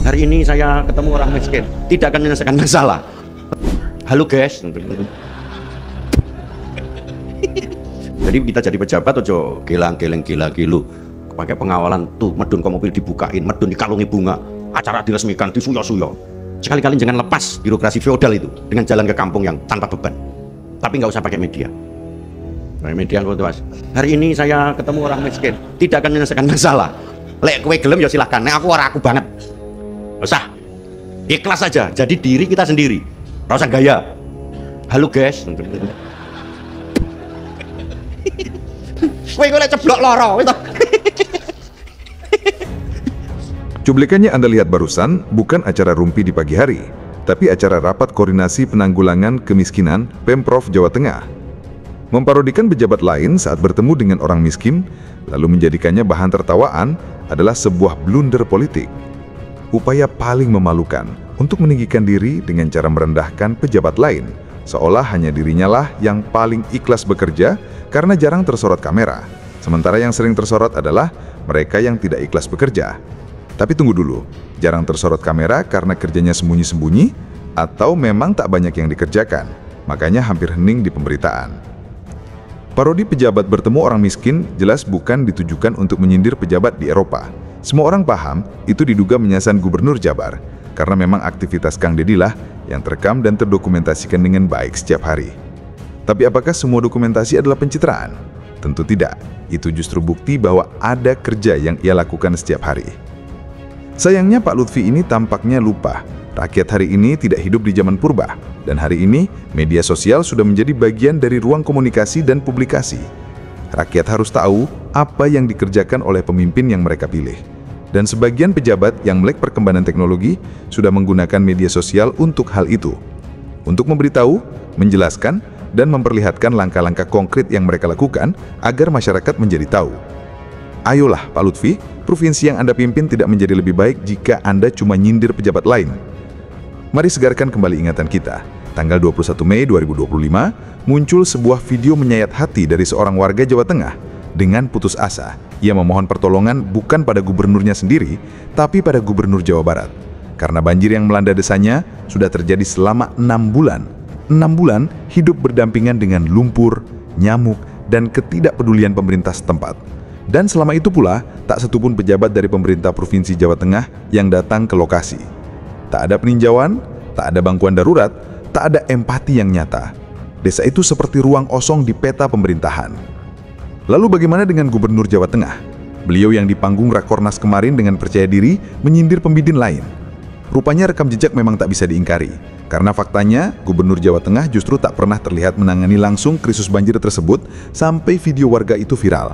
Hari ini saya ketemu orang miskin, tidak akan menyelesaikan masalah. Halo guys. Jadi kita jadi pejabat ojo gelang-geleng gila-gilu. Pakai pengawalan tuh, medun ke mobil dibukain, medun dikalungi bunga, acara diresmikan, disuyo-suyo. Sekali-kali jangan lepas birokrasi feodal itu dengan jalan ke kampung yang tanpa beban. Tapi nggak usah pakai media. Pakai media kok mas. Hari ini saya ketemu orang miskin, tidak akan menyelesaikan masalah. Lek kue gelem ya silahkan. Nek aku banget. Usah. Ikhlas saja. Jadi diri kita sendiri. Nggak usah gaya. Halo guys. Kue lek ceblok loro. Cuplikannya Anda lihat barusan bukan acara rumpi di pagi hari, tapi acara rapat koordinasi penanggulangan kemiskinan Pemprov Jawa Tengah. Memparodikan pejabat lain saat bertemu dengan orang miskin, lalu menjadikannya bahan tertawaan adalah sebuah blunder politik. Upaya paling memalukan untuk meninggikan diri dengan cara merendahkan pejabat lain, seolah hanya dirinya lah yang paling ikhlas bekerja karena jarang tersorot kamera. Sementara yang sering tersorot adalah mereka yang tidak ikhlas bekerja. Tapi tunggu dulu, jarang tersorot kamera karena kerjanya sembunyi-sembunyi atau memang tak banyak yang dikerjakan, makanya hampir hening di pemberitaan. Parodi pejabat bertemu orang miskin jelas bukan ditujukan untuk menyindir pejabat di Eropa. Semua orang paham itu diduga menyasar Gubernur Jabar, karena memang aktivitas Kang Deddy lah yang terekam dan terdokumentasikan dengan baik setiap hari. Tapi apakah semua dokumentasi adalah pencitraan? Tentu tidak, itu justru bukti bahwa ada kerja yang ia lakukan setiap hari. Sayangnya Pak Lutfi ini tampaknya lupa, rakyat hari ini tidak hidup di zaman purba, dan hari ini media sosial sudah menjadi bagian dari ruang komunikasi dan publikasi. Rakyat harus tahu apa yang dikerjakan oleh pemimpin yang mereka pilih. Dan sebagian pejabat yang melek perkembangan teknologi sudah menggunakan media sosial untuk hal itu. Untuk memberitahu, menjelaskan, dan memperlihatkan langkah-langkah konkret yang mereka lakukan agar masyarakat menjadi tahu. Ayolah Pak Lutfi, provinsi yang Anda pimpin tidak menjadi lebih baik jika Anda cuma nyindir pejabat lain. Mari segarkan kembali ingatan kita. Tanggal 21 Mei 2025, muncul sebuah video menyayat hati dari seorang warga Jawa Tengah. Dengan putus asa, ia memohon pertolongan bukan pada gubernurnya sendiri, tapi pada Gubernur Jawa Barat. Karena banjir yang melanda desanya sudah terjadi selama 6 bulan. 6 bulan hidup berdampingan dengan lumpur, nyamuk, dan ketidakpedulian pemerintah setempat. Dan selama itu pula, tak satupun pejabat dari pemerintah Provinsi Jawa Tengah yang datang ke lokasi. Tak ada peninjauan, tak ada bangkuan darurat, tak ada empati yang nyata. Desa itu seperti ruang kosong di peta pemerintahan. Lalu bagaimana dengan Gubernur Jawa Tengah? Beliau yang di panggung Rakornas kemarin dengan percaya diri menyindir pemimpin lain. Rupanya rekam jejak memang tak bisa diingkari. Karena faktanya, Gubernur Jawa Tengah justru tak pernah terlihat menangani langsung krisis banjir tersebut sampai video warga itu viral.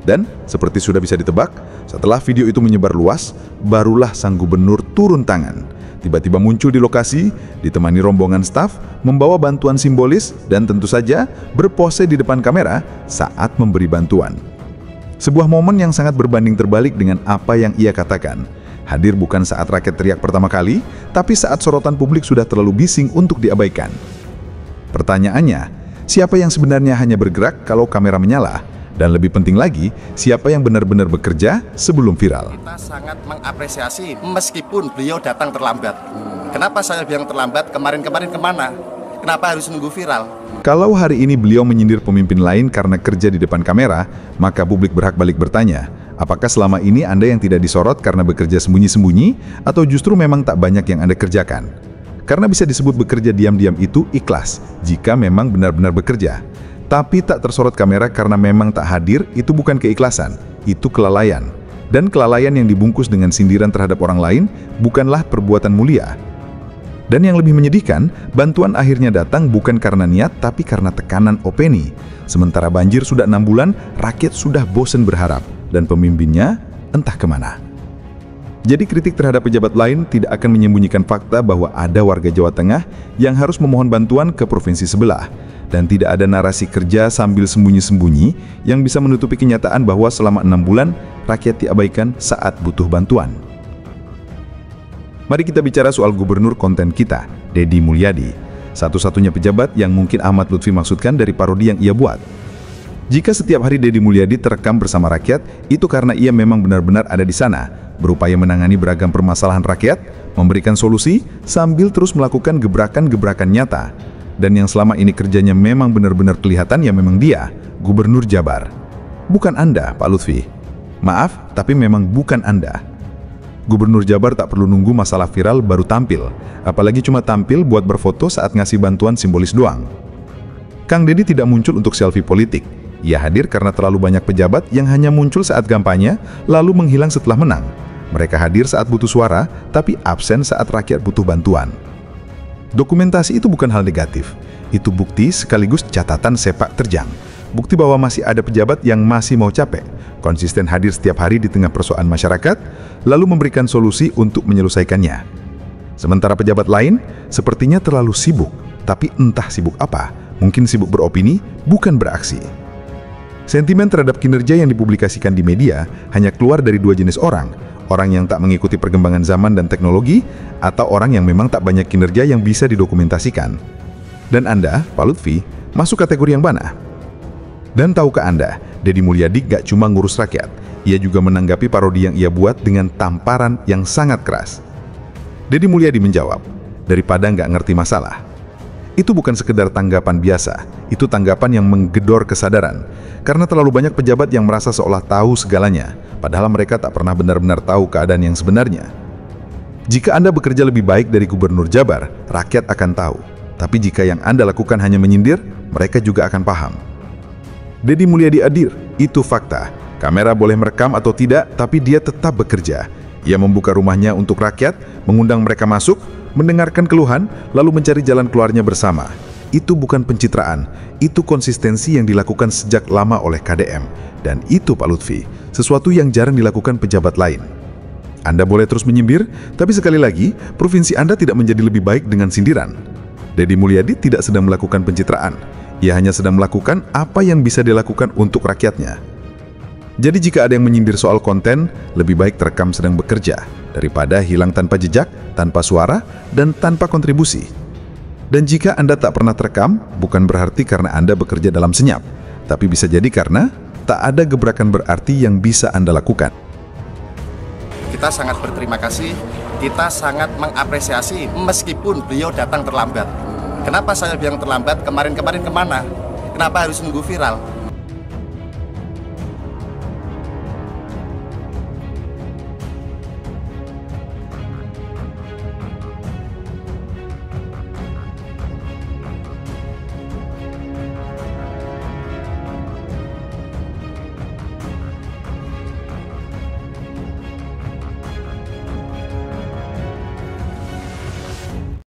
Dan seperti sudah bisa ditebak, setelah video itu menyebar luas, barulah sang gubernur turun tangan. Tiba-tiba muncul di lokasi, ditemani rombongan staf, membawa bantuan simbolis, dan tentu saja berpose di depan kamera saat memberi bantuan. Sebuah momen yang sangat berbanding terbalik dengan apa yang ia katakan. Hadir bukan saat rakyat teriak pertama kali, tapi saat sorotan publik sudah terlalu bising untuk diabaikan. Pertanyaannya, siapa yang sebenarnya hanya bergerak kalau kamera menyala? Dan lebih penting lagi, siapa yang benar-benar bekerja sebelum viral? Kita sangat mengapresiasi meskipun beliau datang terlambat. Kenapa saya bilang terlambat? Kemarin-kemarin kemana? Kenapa harus nunggu viral? Kalau hari ini beliau menyindir pemimpin lain karena kerja di depan kamera, maka publik berhak balik bertanya, apakah selama ini Anda yang tidak disorot karena bekerja sembunyi-sembunyi, atau justru memang tak banyak yang Anda kerjakan? Karena bisa disebut bekerja diam-diam itu ikhlas, jika memang benar-benar bekerja. Tapi tak tersorot kamera karena memang tak hadir, itu bukan keikhlasan, itu kelalaian. Dan kelalaian yang dibungkus dengan sindiran terhadap orang lain bukanlah perbuatan mulia. Dan yang lebih menyedihkan, bantuan akhirnya datang bukan karena niat, tapi karena tekanan opini. Sementara banjir sudah 6 bulan, rakyat sudah bosan berharap, dan pemimpinnya entah kemana. Jadi kritik terhadap pejabat lain tidak akan menyembunyikan fakta bahwa ada warga Jawa Tengah yang harus memohon bantuan ke provinsi sebelah. Dan tidak ada narasi kerja sambil sembunyi-sembunyi yang bisa menutupi kenyataan bahwa selama 6 bulan rakyat diabaikan saat butuh bantuan. Mari kita bicara soal gubernur konten kita, Deddy Mulyadi. Satu-satunya pejabat yang mungkin Ahmad Lutfi maksudkan dari parodi yang ia buat. Jika setiap hari Deddy Mulyadi terekam bersama rakyat, itu karena ia memang benar-benar ada di sana, berupaya menangani beragam permasalahan rakyat, memberikan solusi, sambil terus melakukan gebrakan-gebrakan nyata. Dan yang selama ini kerjanya memang benar-benar kelihatan ya memang dia, Gubernur Jabar. Bukan Anda, Pak Lutfi. Maaf, tapi memang bukan Anda. Gubernur Jabar tak perlu nunggu masalah viral baru tampil, apalagi cuma tampil buat berfoto saat ngasih bantuan simbolis doang. Kang Deddy tidak muncul untuk selfie politik. Ia hadir karena terlalu banyak pejabat yang hanya muncul saat kampanye, lalu menghilang setelah menang. Mereka hadir saat butuh suara, tapi absen saat rakyat butuh bantuan. Dokumentasi itu bukan hal negatif. Itu bukti sekaligus catatan sepak terjang. Bukti bahwa masih ada pejabat yang masih mau capek, konsisten hadir setiap hari di tengah persoalan masyarakat, lalu memberikan solusi untuk menyelesaikannya. Sementara pejabat lain sepertinya terlalu sibuk, tapi entah sibuk apa, mungkin sibuk beropini, bukan beraksi. Sentimen terhadap kinerja yang dipublikasikan di media hanya keluar dari dua jenis orang yang tak mengikuti perkembangan zaman dan teknologi, atau orang yang memang tak banyak kinerja yang bisa didokumentasikan. Dan Anda, Pak Lutfi, masuk kategori yang mana? Dan tahukah Anda, Deddy Mulyadi gak cuma ngurus rakyat, ia juga menanggapi parodi yang ia buat dengan tamparan yang sangat keras. Deddy Mulyadi menjawab, daripada nggak ngerti masalah. Itu bukan sekedar tanggapan biasa, itu tanggapan yang menggedor kesadaran. Karena terlalu banyak pejabat yang merasa seolah tahu segalanya, padahal mereka tak pernah benar-benar tahu keadaan yang sebenarnya. Jika Anda bekerja lebih baik dari Gubernur Jabar, rakyat akan tahu. Tapi jika yang Anda lakukan hanya menyindir, mereka juga akan paham. Deddy Mulyadi hadir, itu fakta. Kamera boleh merekam atau tidak, tapi dia tetap bekerja. Ia membuka rumahnya untuk rakyat, mengundang mereka masuk, mendengarkan keluhan, lalu mencari jalan keluarnya bersama. Itu bukan pencitraan, itu konsistensi yang dilakukan sejak lama oleh KDM. Dan itu, Pak Lutfi, sesuatu yang jarang dilakukan pejabat lain. Anda boleh terus menyindir, tapi sekali lagi, provinsi Anda tidak menjadi lebih baik dengan sindiran. Deddy Mulyadi tidak sedang melakukan pencitraan. Ia hanya sedang melakukan apa yang bisa dilakukan untuk rakyatnya. Jadi jika ada yang menyindir soal konten, lebih baik terekam sedang bekerja, daripada hilang tanpa jejak, tanpa suara, dan tanpa kontribusi. Dan jika Anda tak pernah terekam, bukan berarti karena Anda bekerja dalam senyap, tapi bisa jadi karena tak ada gebrakan berarti yang bisa Anda lakukan. Kita sangat berterima kasih, kita sangat mengapresiasi meskipun beliau datang terlambat. Kenapa saya bilang terlambat? Kemarin-kemarin kemana? Kenapa harus nunggu viral?